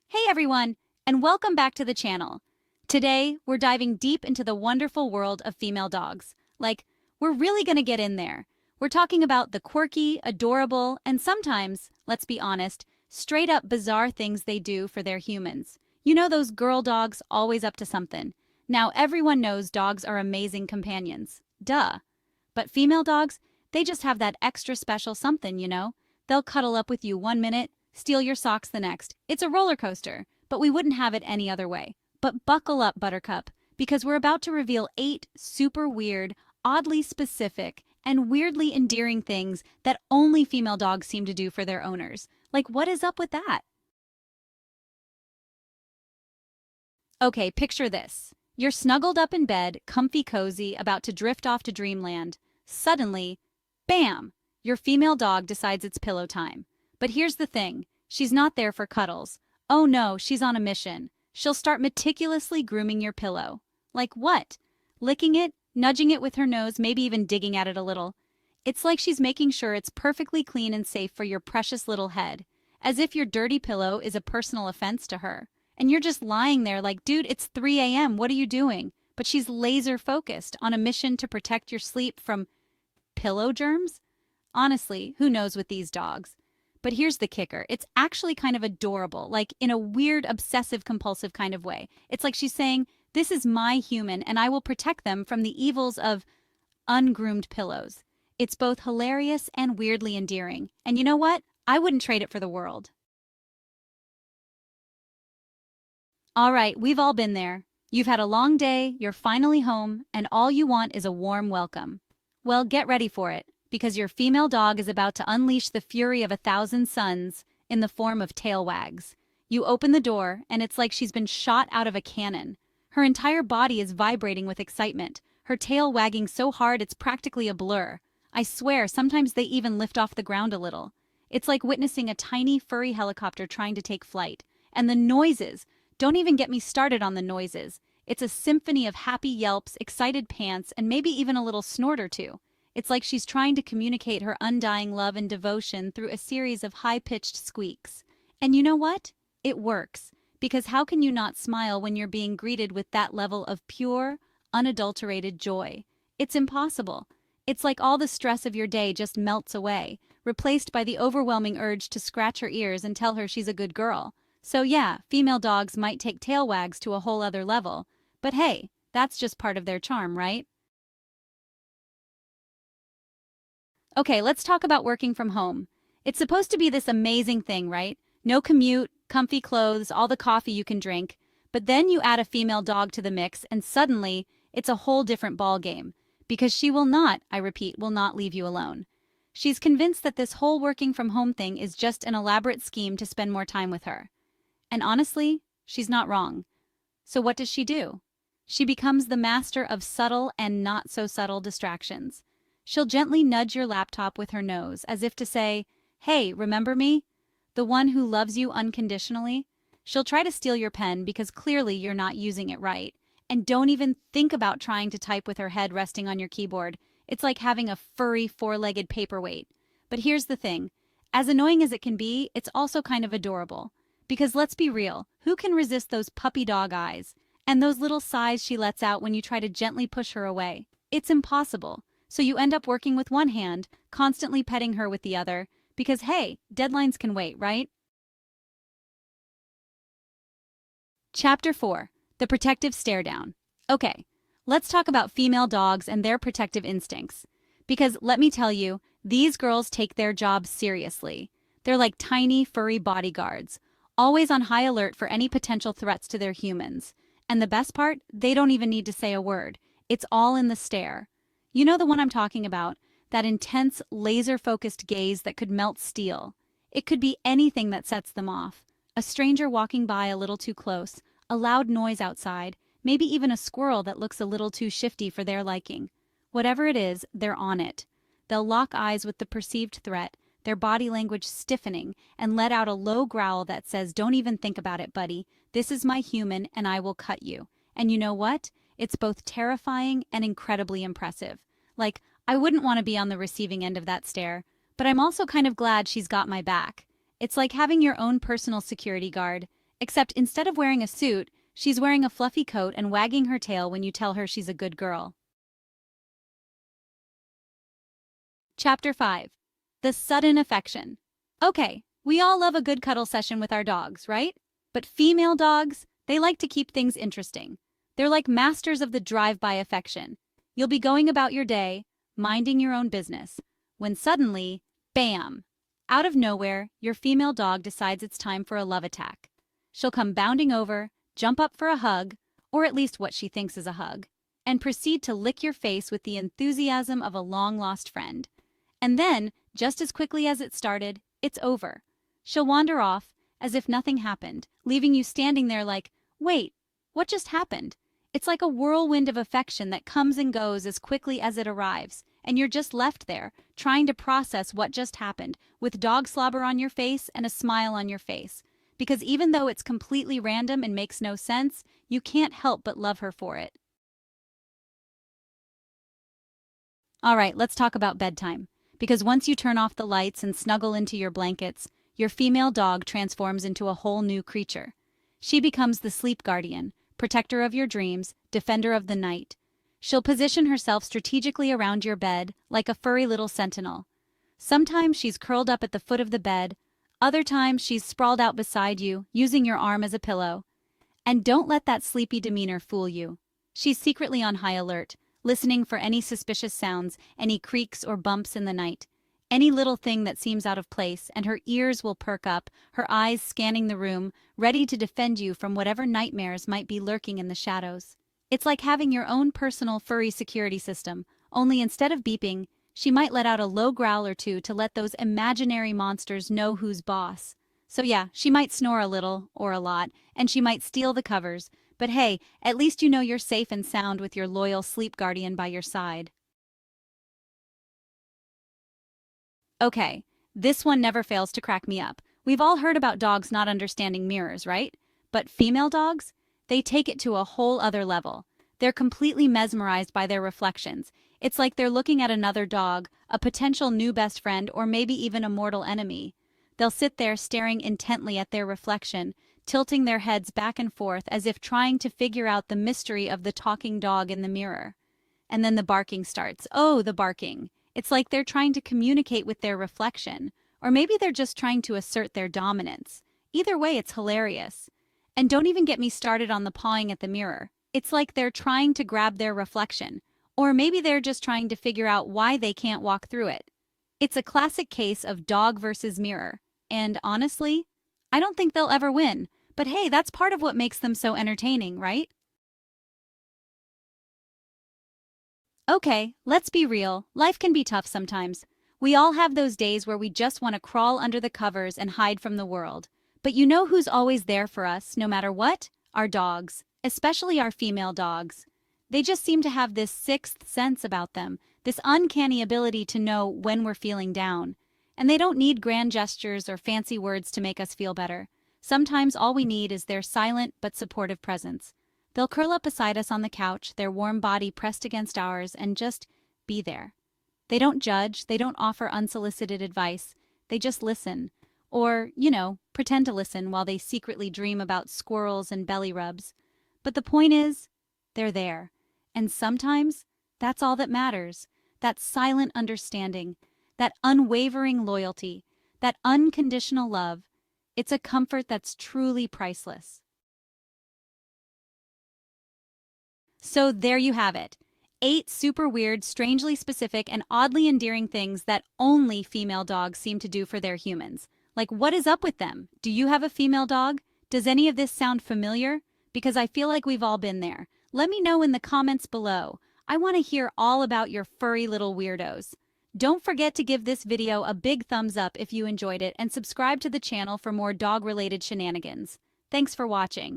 Hey everyone, and welcome back to the channel. Today, we're diving deep into the wonderful world of female dogs. We're really gonna get in there. We're talking about the quirky, adorable, and sometimes, let's be honest, straight up bizarre things they do for their humans. You know those girl dogs always up to something. Now, everyone knows dogs are amazing companions. Duh. But female dogs, they just have that extra special something, you know? They'll cuddle up with you one minute, steal your socks the next. It's a roller coaster, but we wouldn't have it any other way. But buckle up, Buttercup, because we're about to reveal 8 super weird, oddly specific, and weirdly endearing things that only female dogs seem to do for their owners. What is up with that? Okay, picture this. You're snuggled up in bed, comfy cozy, about to drift off to dreamland. Suddenly, bam! Your female dog decides it's pillow time. But here's the thing, she's not there for cuddles. Oh no, she's on a mission. She'll start meticulously grooming your pillow. Like what? Licking it, nudging it with her nose, maybe even digging at it a little. It's like she's making sure it's perfectly clean and safe for your precious little head. As if your dirty pillow is a personal offense to her. And you're just lying there like, dude, it's 3 a.m., what are you doing? But she's laser focused on a mission to protect your sleep from pillow germs? Honestly, who knows with these dogs? But here's the kicker. It's actually kind of adorable, like in a weird, obsessive-compulsive kind of way. It's like she's saying, this is my human, and I will protect them from the evils of ungroomed pillows. It's both hilarious and weirdly endearing. And you know what? I wouldn't trade it for the world. All right, we've all been there. You've had a long day, you're finally home, and all you want is a warm welcome. Well, get ready for it, because your female dog is about to unleash the fury of 1,000 suns in the form of tail wags. You open the door, and it's like she's been shot out of a cannon. Her entire body is vibrating with excitement, her tail wagging so hard it's practically a blur. I swear, sometimes they even lift off the ground a little. It's like witnessing a tiny furry helicopter trying to take flight. And the noises! Don't even get me started on the noises. It's a symphony of happy yelps, excited pants, and maybe even a little snort or two. It's like she's trying to communicate her undying love and devotion through a series of high-pitched squeaks. And you know what? It works. Because how can you not smile when you're being greeted with that level of pure, unadulterated joy? It's impossible. It's like all the stress of your day just melts away, replaced by the overwhelming urge to scratch her ears and tell her she's a good girl. So yeah, female dogs might take tail wags to a whole other level. But hey, that's just part of their charm, right? Okay, let's talk about working from home. It's supposed to be this amazing thing, right? No commute, comfy clothes, all the coffee you can drink. But then you add a female dog to the mix, and suddenly, it's a whole different ball game. Because she will not, I repeat, will not leave you alone. She's convinced that this whole working from home thing is just an elaborate scheme to spend more time with her. And honestly, she's not wrong. So what does she do? She becomes the master of subtle and not so subtle distractions. She'll gently nudge your laptop with her nose, as if to say, hey, remember me? The one who loves you unconditionally? She'll try to steal your pen because clearly you're not using it right. And don't even think about trying to type with her head resting on your keyboard. It's like having a furry, four-legged paperweight. But here's the thing. As annoying as it can be, it's also kind of adorable. Because let's be real, who can resist those puppy dog eyes? And those little sighs she lets out when you try to gently push her away? It's impossible. So you end up working with one hand, constantly petting her with the other, because hey, deadlines can wait, right? Chapter 4. The Protective Stare Down. Okay, let's talk about female dogs and their protective instincts. Because let me tell you, these girls take their jobs seriously. They're like tiny, furry bodyguards, always on high alert for any potential threats to their humans. And the best part, they don't even need to say a word. It's all in the stare. You know the one I'm talking about, that intense, laser-focused gaze that could melt steel. It could be anything that sets them off. A stranger walking by a little too close, a loud noise outside, maybe even a squirrel that looks a little too shifty for their liking. Whatever it is, they're on it. They'll lock eyes with the perceived threat, their body language stiffening, and let out a low growl that says, don't even think about it, buddy. This is my human, and I will cut you. And you know what? It's both terrifying and incredibly impressive. I wouldn't want to be on the receiving end of that stare, but I'm also kind of glad she's got my back. It's like having your own personal security guard, Except instead of wearing a suit, she's wearing a fluffy coat and wagging her tail when you tell her she's a good girl. Chapter 5. The Sudden Affection. Okay, we all love a good cuddle session with our dogs, right? But female dogs, they like to keep things interesting. They're like masters of the drive-by affection. You'll be going about your day, minding your own business, when suddenly, bam! Out of nowhere, your female dog decides it's time for a love attack. She'll come bounding over, jump up for a hug, or at least what she thinks is a hug, and proceed to lick your face with the enthusiasm of a long-lost friend. And then, just as quickly as it started, it's over. She'll wander off, as if nothing happened, leaving you standing there like, wait, what just happened? It's like a whirlwind of affection that comes and goes as quickly as it arrives, and you're just left there, trying to process what just happened, with dog slobber on your face and a smile on your face. Because even though it's completely random and makes no sense, you can't help but love her for it. All right, let's talk about bedtime. Because once you turn off the lights and snuggle into your blankets, your female dog transforms into a whole new creature. She becomes the sleep guardian, protector of your dreams, defender of the night. She'll position herself strategically around your bed, like a furry little sentinel. Sometimes she's curled up at the foot of the bed, other times she's sprawled out beside you, using your arm as a pillow. And don't let that sleepy demeanor fool you. She's secretly on high alert, listening for any suspicious sounds, any creaks or bumps in the night. Any little thing that seems out of place, and her ears will perk up, her eyes scanning the room, ready to defend you from whatever nightmares might be lurking in the shadows. It's like having your own personal furry security system, only instead of beeping, she might let out a low growl or two to let those imaginary monsters know who's boss. So yeah, she might snore a little, or a lot, and she might steal the covers, but hey, at least you know you're safe and sound with your loyal sleep guardian by your side. Okay, this one never fails to crack me up. We've all heard about dogs not understanding mirrors, right? But female dogs? They take it to a whole other level. They're completely mesmerized by their reflections. It's like they're looking at another dog, a potential new best friend, or maybe even a mortal enemy. They'll sit there staring intently at their reflection, tilting their heads back and forth as if trying to figure out the mystery of the talking dog in the mirror. And then the barking starts. Oh, the barking. It's like they're trying to communicate with their reflection, or maybe they're just trying to assert their dominance. Either way, it's hilarious. And don't even get me started on the pawing at the mirror. It's like they're trying to grab their reflection, or maybe they're just trying to figure out why they can't walk through it. It's a classic case of dog versus mirror, and honestly, I don't think they'll ever win. But hey, that's part of what makes them so entertaining, right? Okay, let's be real. Life can be tough sometimes. We all have those days where we just want to crawl under the covers and hide from the world. But you know who's always there for us, no matter what? Our dogs, especially our female dogs. They just seem to have this sixth sense about them, this uncanny ability to know when we're feeling down. And they don't need grand gestures or fancy words to make us feel better. Sometimes all we need is their silent but supportive presence. They'll curl up beside us on the couch, their warm body pressed against ours, and just be there. They don't judge, they don't offer unsolicited advice, they just listen. Or, pretend to listen while they secretly dream about squirrels and belly rubs. But the point is, they're there. And sometimes, that's all that matters. That silent understanding, that unwavering loyalty, that unconditional love. It's a comfort that's truly priceless. So there you have it. 8 super weird, strangely specific, and oddly endearing things that only female dogs seem to do for their humans. Like, what is up with them? Do you have a female dog? Does any of this sound familiar? Because I feel like we've all been there. Let me know in the comments below. I want to hear all about your furry little weirdos. Don't forget to give this video a big thumbs up if you enjoyed it and subscribe to the channel for more dog-related shenanigans. Thanks for watching.